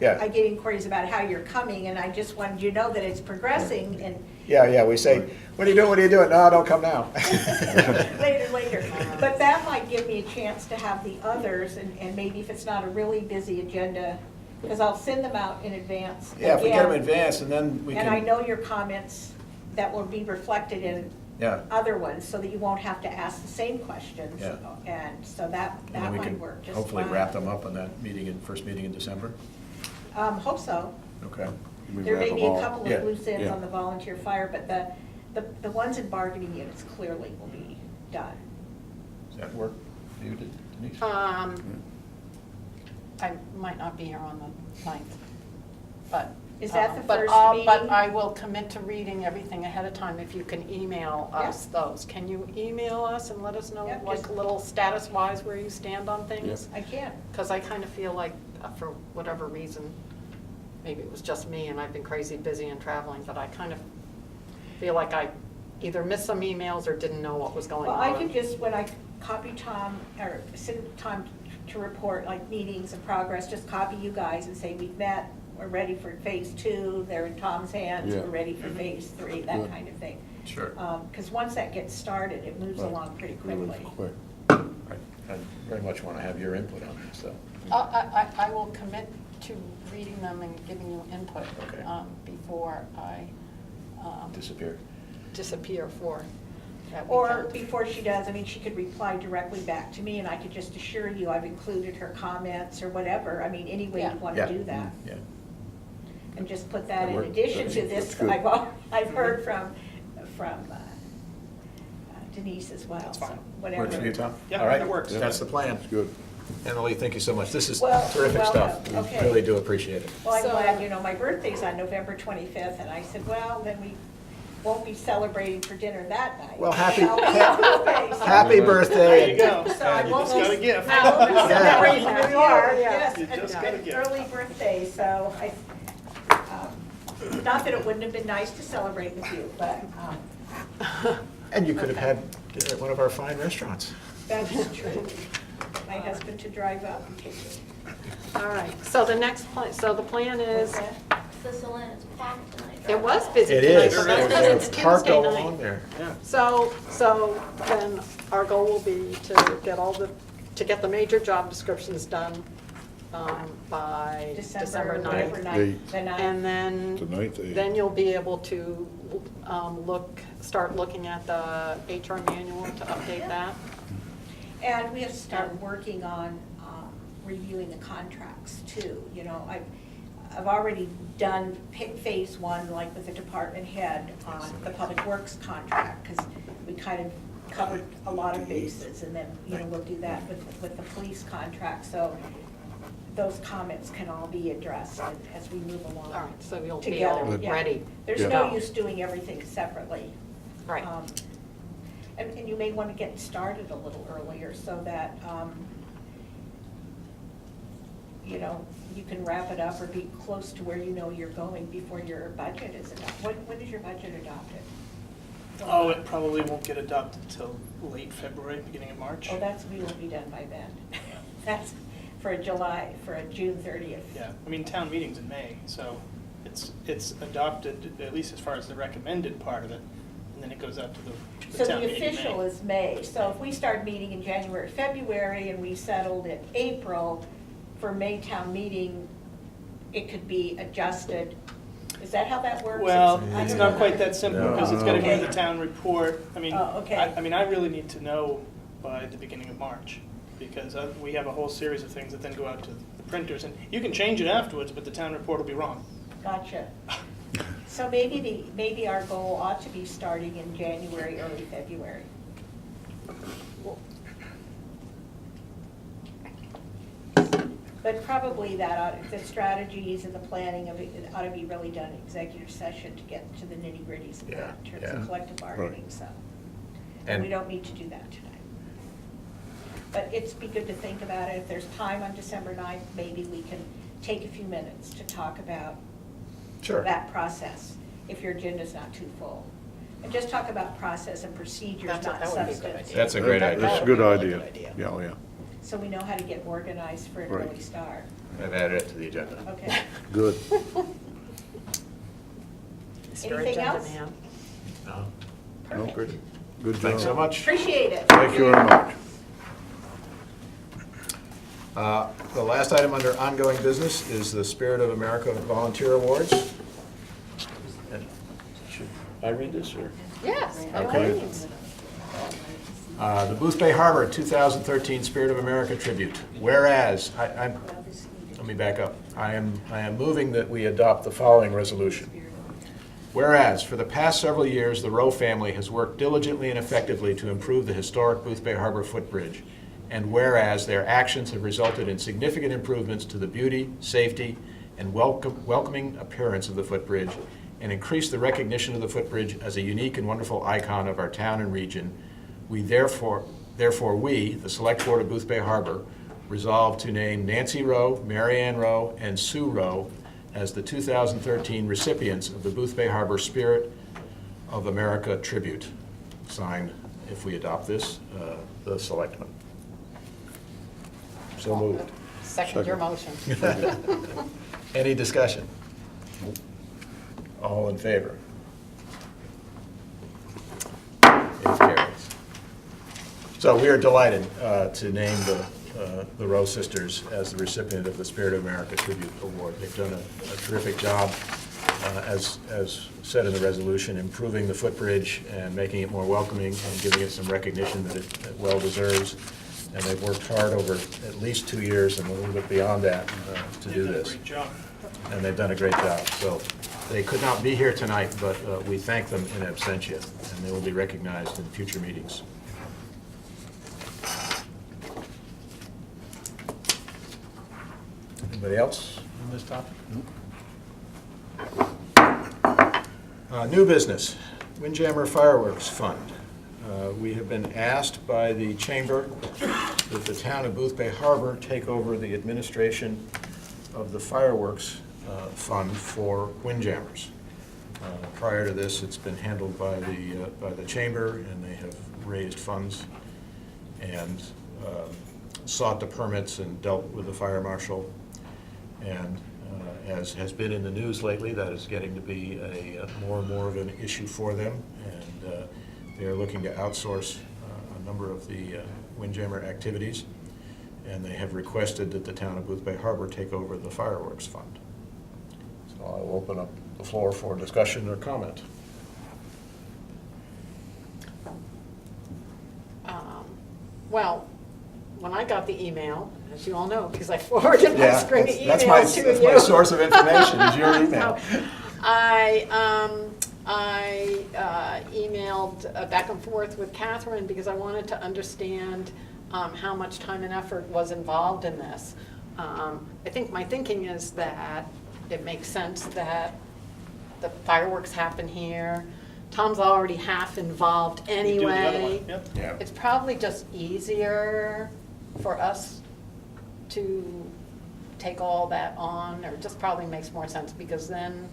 Yeah. I get inquiries about how you're coming, and I just wanted you to know that it's progressing, and Yeah, we say, what are you doing? No, don't come now. later. But that might give me a chance to have the others, and maybe if it's not a really busy agenda, because I'll send them out in advance. Yeah, if we get them in again, advance, and then we can. And I know your comments that will be reflected in Yeah. other ones, so that you won't have to ask the same questions. Yeah. And so that And then we might can work just hopefully fine. wrap them up on that meeting, first meeting in December. Hope so. Okay. We There wrap may them be a all. couple Yeah. of loose ends Yeah. on the volunteer fire, but the ones in bargaining units clearly will be done. Does that work for you, Denise? I might not be here on the 9th, but. Is that the but first But meeting? I will commit to reading everything ahead of time if you can email us those. Can you email us and let us know, Yep, like, just- a little status-wise where you stand on things? I can. Because I kind of feel like, for whatever reason, maybe it was just me and I've been crazy busy and traveling, but I kind of feel like I either missed some emails or didn't know what was going Well, on. I could just, when I copy Tom, or send Tom to report like meetings and progress, just copy you guys and say, we've met, we're ready for phase 2, they're in Tom's hands, Yeah. we're ready for phase 3, that Good. kind of thing. Sure. Because once that gets started, it moves Right. along pretty Really quickly. quick. I very much want to have your input on this, so. I will commit to reading them and giving you input Okay. before I Disappear. disappear for that Or weekend. before she does, I mean, she could reply directly back to me, and I could just assure you I've included her comments or whatever. I mean, any way Yeah. you want Yeah. to do that. Yeah. And just put that That in works. addition to That's this, good. I've heard from Denise as well. That's fine. so Whatever. Works for you, Tom? Yeah, All right. that works. That's the plan. It's good. Emily, thank you so much. This is Well, terrific stuff. welcome. We Okay. really do appreciate it. Well, I'm So- glad, you know, my birthday's on November 25th, and I said, well, then we won't be celebrating for dinner that night. Well, happy- I'll be on birthday, so- Happy birthday. There you go. So I You won't just got a gift. I will be celebrating Yeah. with you, Yeah. yes, You just got a an gift. early birthday, so not that it wouldn't have been nice to celebrate with you, but And you could have had dinner at one of our fine restaurants. that's true. My husband to drive up and take it. All right, so the next plan, so the plan is, What's that? Thistle Inn is packed tonight. it was busy It tonight, is. but that's because They're it's parked Tuesday all night. along there. Yeah. So then our goal will be to get the major job descriptions done by December whatever 9th. night, the And ninth. then, The 9th, then you'll be able to start looking at the HR manual to update that. And we have to start working on reviewing the contracts too. You know, I've already done phase 1, like with the department head on the public works contract, because we kind of covered a lot of bases, and then, you know, we'll do that with the police contract. So those comments can all be addressed as we move along. All right, so you'll be Together, all yeah. ready. There's Yeah. no use doing everything separately. Right. And you may want to get started a little earlier so that you know, you can wrap it up or be close to where you know you're going before your budget is adopted. When is your budget adopted? Oh, it probably won't get adopted until late February, beginning of March. Oh, we will be done by then. That's for a June 30th. Yeah, I mean, town meeting's in May, so it's adopted, at least as far as the recommended part of it, and then it goes out to the So town the meeting in May. official is May. So if we start meeting in January, February, and we settled in April, for May town meeting, it could be adjusted. Is that how that works? Well, I it's don't not know. quite that simple, because it's gotta go to Okay. the town report. I mean, Oh, okay. I mean, I really need to know by the beginning of March, because we have a whole series of things that then go out to the printers, and you can change it afterwards, but the town report will be wrong. Gotcha. So maybe our goal ought to be starting in January, early February. But probably the strategies and the planning of it ought to be really done in executive session to get to the nitty-gritties of Yeah, that in terms yeah. of collective bargaining, so. And And- we don't need to do that tonight. But it's be good to think about it. If there's time on December 9th, maybe we can take a few minutes to talk about Sure. that process, if your agenda's not too full. And just talk about process and procedures, That not would be a good substance. idea. That's a great idea. That's a That good would be a really idea. good idea. Yeah, oh, yeah. So we know how to get organized for an Right. early start. I've added it to the agenda. Okay. Good. Is your Anything agenda, else? ma'am? No? No, Perfect. good. Good job. Thanks so much. Appreciate it. Thank you very much. The last item under ongoing business is the Spirit of America Volunteer Awards. And should I read this, or? Yes, by all Okay. means. The Booth Bay Harbor 2013 Spirit of America Tribute. Whereas, let me back up. I am moving that we adopt the following resolution. Whereas, for the past several years, the Rowe family has worked diligently and effectively to improve the historic Booth Bay Harbor footbridge. And whereas their actions have resulted in significant improvements to the beauty, safety, and welcoming appearance of the footbridge, and increased the recognition of the footbridge as a unique and wonderful icon of our town and region, we therefore we, the Select Board of Booth Bay Harbor, resolve to name Nancy Rowe, Mary Ann Rowe, and Sue Rowe as the 2013 recipients of the Booth Bay Harbor Spirit of America Tribute. Signed, if we adopt this, the Selectmen. So moved. Second your motion. Any discussion? All in favor? It carries. So we are delighted to name the Rowe sisters as the recipient of the Spirit of America Tribute Award. They've done a terrific job, as said in the resolution, improving the footbridge and making it more welcoming and giving it some recognition that it well deserves. And they've worked hard over at least 2 years and a little bit beyond that to do They've done a this. great job. And they've done a great job. So they could not be here tonight, but we thank them in absentia, and they will be recognized in future meetings. Anybody else on this topic? New business, Windjammer Fireworks Fund. We have been asked by the Chamber that the town of Booth Bay Harbor take over the administration of the fireworks fund for Windjammers. Prior to this, it's been handled by the Chamber, and they have raised funds and sought the permits and dealt with the fire marshal. And as has been in the news lately, that is getting to be a more and more of an issue for them, and they are looking to outsource a number of the Windjammer activities, and they have requested that the town of Booth Bay Harbor take over the fireworks fund. So I'll open up the floor for discussion or comment. Well, when I got the email, as you all know, because I forwarded my string of that's emails to you. That's my source of information, is your email. So, I emailed back and forth with Catherine because I wanted to understand how much time and effort was involved in this. I think my thinking is that it makes sense that the fireworks happen here. Tom's already half involved We do the other anyway. one, yep. Yeah. It's probably just easier for us to take all that on, or it just probably makes more sense, because then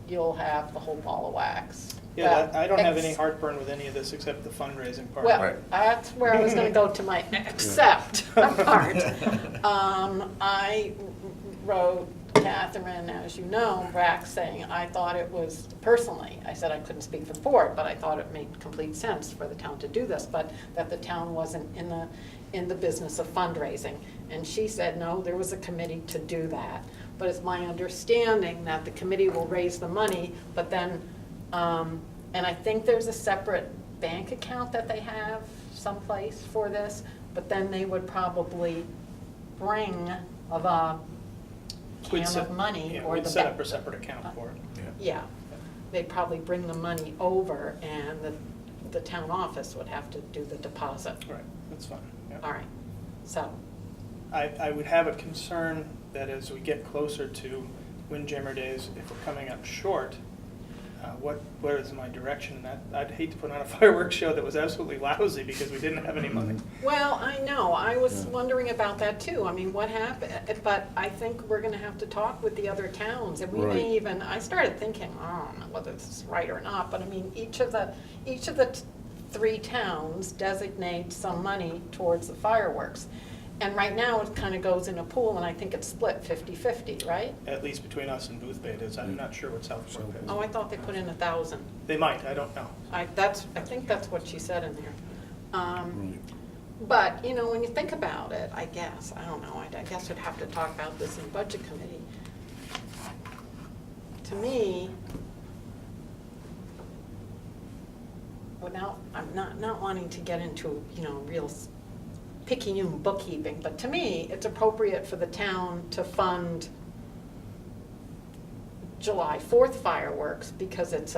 you'll have the whole ball of wax. Yeah, I don't have any Ex- heartburn with any of this except the fundraising part. Well, Right. that's where I was gonna go to my except part. I wrote Catherine, as you know, back saying, I thought it was, personally, I said I couldn't speak for the board, but I thought it made complete sense for the town to do this, but that the town wasn't in the business of fundraising. And she said, no, there was a committee to do that. But it's my understanding that the committee will raise the money, but then, and I think there's a separate bank account that they have someplace for this, but then they would probably bring of a We'd can set- of money yeah, or we'd the. set ba- up a separate account for it. Yeah, they'd probably bring the money over and the town office would have to do the deposit. Right, that's fine. Yeah. All right, so, I would have a concern that as we get closer to Windjammer Days, if we're coming up short, where is my direction in that? I'd hate to put on a fireworks show that was absolutely lousy because we didn't have any money. well, I know, I was Yeah. wondering about that too. I mean, what happened, but I think we're gonna have to talk with the other towns. And we Right. may even, I started thinking, I don't know whether this is right or not, but I mean, each of the three towns designate some money towards the fireworks. And right now, it kind of goes in a pool, and I think it's split 50-50, right? At least between us and Booth Bay it is. I'm not sure what Southport is. Oh, I thought they put in 1,000. They might, I don't know. I think that's what she said in there. Right. But, you know, when you think about it, I guess, I don't know, I guess we'd have to talk about this in Budget Committee. To me, without, I'm not wanting to get into, you know, real picayune bookkeeping, but to me, it's appropriate for the town to fund July 4th fireworks because it's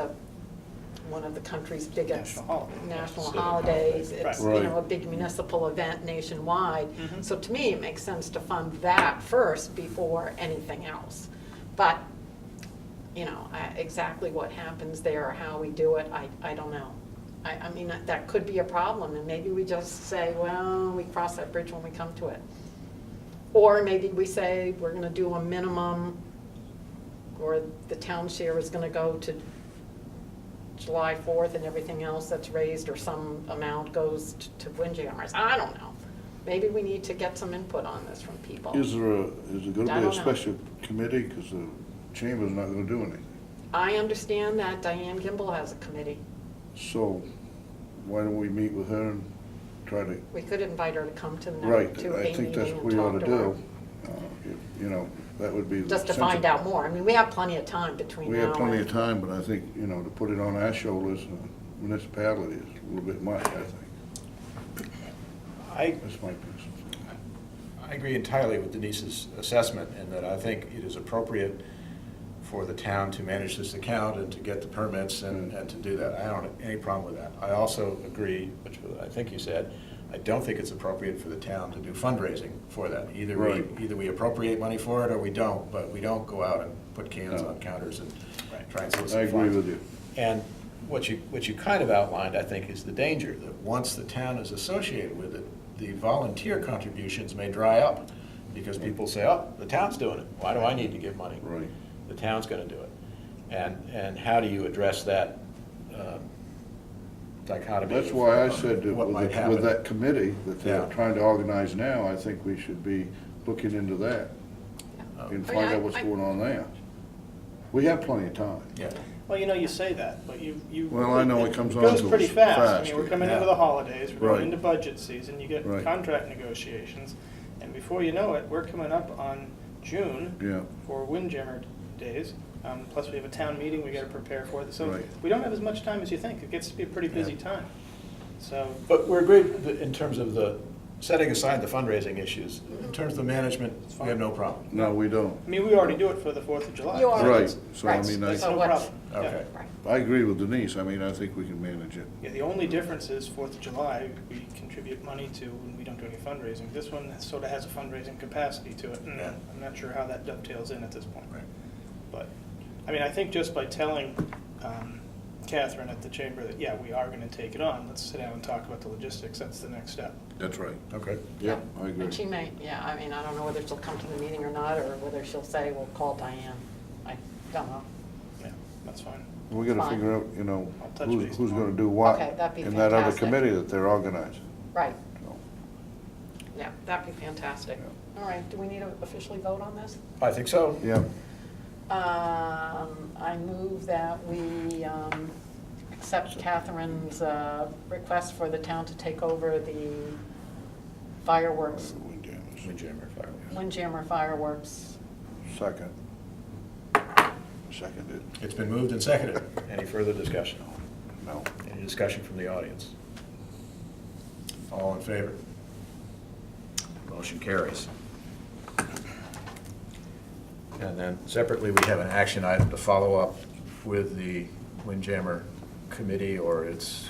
one of the country's biggest National holiday. national Civic holidays. holiday. It's, Right. you know, a big municipal event nationwide. Mhm. So to me, it makes sense to fund that first before anything else. But, you know, exactly what happens there or how we do it, I don't know. I mean, that could be a problem, and maybe we just say, well, we cross that bridge when we come to it. Or maybe we say, we're gonna do a minimum, or the town share is gonna go to July 4th and everything else that's raised, or some amount goes to Windjammers. I don't know. Maybe we need to get some input on this from people. Is there gonna I be a don't know. special committee, because the chamber's not gonna do anything? I understand that Diane Gimbel has a committee. So, why don't we meet with her and try to, We could invite her to come to the right, to a I think that's meeting what we and ought talk to to her. do. You know, that would be. the Just to sensible- find out more. I mean, we have plenty of time between We now have plenty and. of time, but I think, you know, to put it on our shoulders, municipality is a little bit much, I think. That's my opinion. I agree entirely with Denise's assessment in that I think it is appropriate for the town to manage this account and to get the permits and to do that. I don't have any problem with that. I also agree, which I think you said, I don't think it's appropriate for the town to do fundraising for that. Right. Either we appropriate money for it or we don't, but we don't go out and put cans No. on counters and Right. try and solicit I funds. agree with you. And what you kind of outlined, I think, is the danger, that once the town is associated with it, the volunteer contributions may dry up, because people say, oh, the town's doing it, why do I need to give money? Right. The town's gonna do it. And how do you address that dichotomy? That's of, why I said that what might with happen? that committee that they're Yeah. trying to organize now, I think we should be looking into that Oh, and I mean, find out what's going on there. We have plenty of time. Yeah, Well, you know, you say that, but you. Well, I know it comes on goes to pretty us fast. I fast. mean, we're coming Yeah. into the holidays, we're Right. going into budget season, you get Right. contract negotiations, and before you know it, we're coming up on June Yeah, for Windjammer Days. Plus, we have a town meeting we gotta prepare for. So Right. we don't have as much time as you think. It gets to be a pretty busy Yeah. time. So, but we're agreed that in terms of the, setting aside the fundraising issues, in terms of the management, we have no problem. no, we don't. I mean, we already do it for the 4th of July. You are. Right, so I Right. mean, That's So no what's- problem. Yeah. Okay. Right. I agree with Denise, I mean, I think we can manage it. Yeah, the only difference is 4th of July, we contribute money to when we don't do any fundraising. This one sort of has a fundraising capacity to it, and Yeah. I'm not sure how that dovetails in at this point. Right. But, I mean, I think just by telling Catherine at the chamber that, yeah, we are gonna take it on. Let's sit down and talk about the logistics. That's the next step. That's right. Okay. Yeah, I agree. And she may, yeah, I mean, I don't know whether she'll come to the meeting or not, or whether she'll say, well, call Diane. I don't know. Yeah, that's fine. We gotta Fine. figure out, you know, I'll touch who's base gonna tomorrow. do what Okay, that'd be in that other fantastic. committee that they're organizing. Right, So, yeah, that'd be fantastic. All right, do we need to officially vote on this? I think so. Yeah, I move that we accept Catherine's request for the town to take over the fireworks, Windjammer. Windjammer fireworks. Second. Seconded. It's been moved and seconded. Any further discussion? No. Any discussion from the audience? All in favor? Motion carries. And then separately, we have an action item to follow up with the Windjammer Committee or its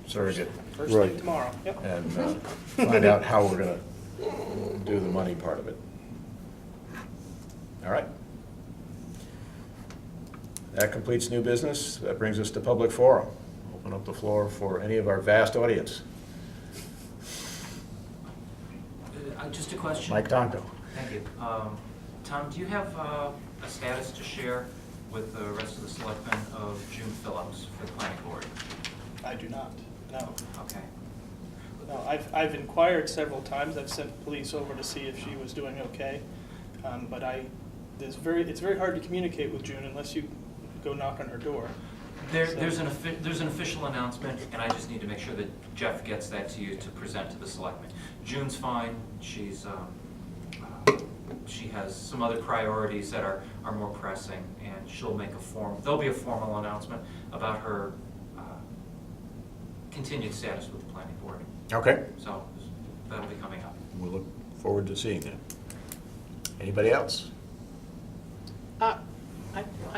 surrogate First thing Right. tomorrow, yep. and find out how we're going to do the money part of it. All right. That completes new business. That brings us to public forum. Open up the floor for any of our vast audience. Just a question. Mike Donko. Thank you. Tom, do you have a status to share with the rest of the selectmen of June Phillips for the planning board? I do not, no. Okay. No, I've inquired several times. I've sent police over to see if she was doing okay. But it's very hard to communicate with June unless you go knock on her door. There's an official announcement, and I just need to make sure that Jeff gets that to you to present to the selectmen. June's fine. She has some other priorities that are more pressing, and there'll be a formal announcement about her continued status with the planning board. Okay. So that'll be coming up. We'll look forward to seeing that. Anybody else? I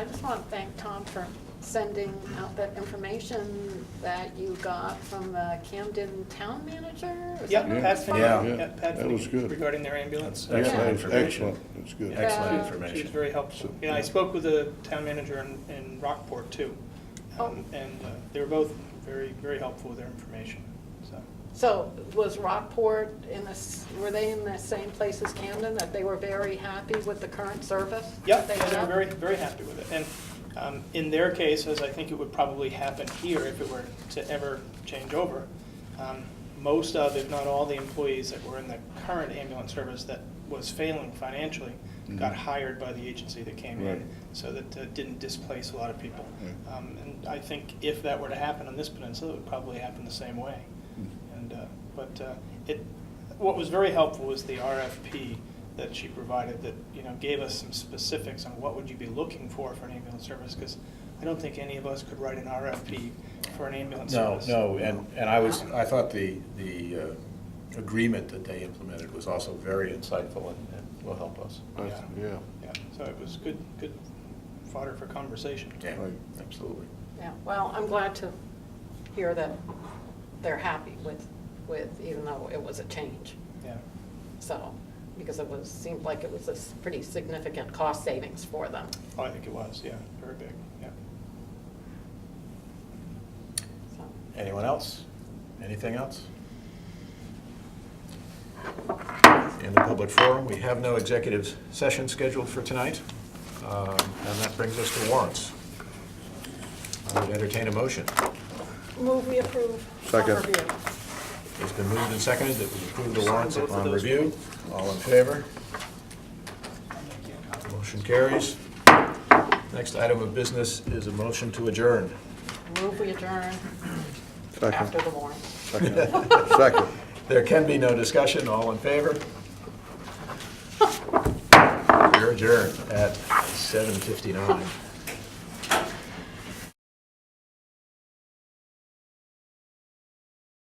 just want to thank Tom for sending out that information that you got from the Camden Town Manager? Is Yep, that what Pat it's Finney. Yeah. Pat That Finney was good. regarding their ambulance. That's excellent Yeah, it's information. excellent. It's good. Excellent Yeah. She was information. very helpful. Yeah, I spoke with the town manager in Rockport too. Oh. And they were both very, very helpful with their information, so. So was Rockport were they in the same place as Camden, that they were very happy with the current service? Yeah, that they were have? very, very happy with it. And in their case, as I think it would probably happen here if it were to ever change over, most of, if not all, the employees that were in the current ambulance service that was failing financially got hired by the agency that came Right. in, so that didn't displace a lot of people. Right. And I think if that were to happen on this peninsula, it would probably happen the same way. And what was very helpful was the RFP that she provided that, gave us some specifics on what would you be looking for an ambulance service, because I don't think any of us could write an RFP for an ambulance service. No, and I thought the agreement that they implemented was also very insightful and will help us. Yeah. Yeah, so it was good fodder for conversation. Yeah, Right. absolutely. Yeah, well, I'm glad to hear that they're happy with, even though it was a change. Yeah. So, because seemed like it was a pretty significant cost savings for them. Oh, I think it was, yeah, very big, yeah. So, Anyone else? Anything else? In the public forum, we have no executive session scheduled for tonight, and that brings us to warrants. I would entertain a motion. move we approve on Second. review. It's been moved and seconded that we approve the warrants upon review. All in favor? Motion carries. Next item of business is a motion to adjourn. Move we adjourn Second. after the warrant. Second. There can be no discussion. All in favor? We're adjourned at 7:59.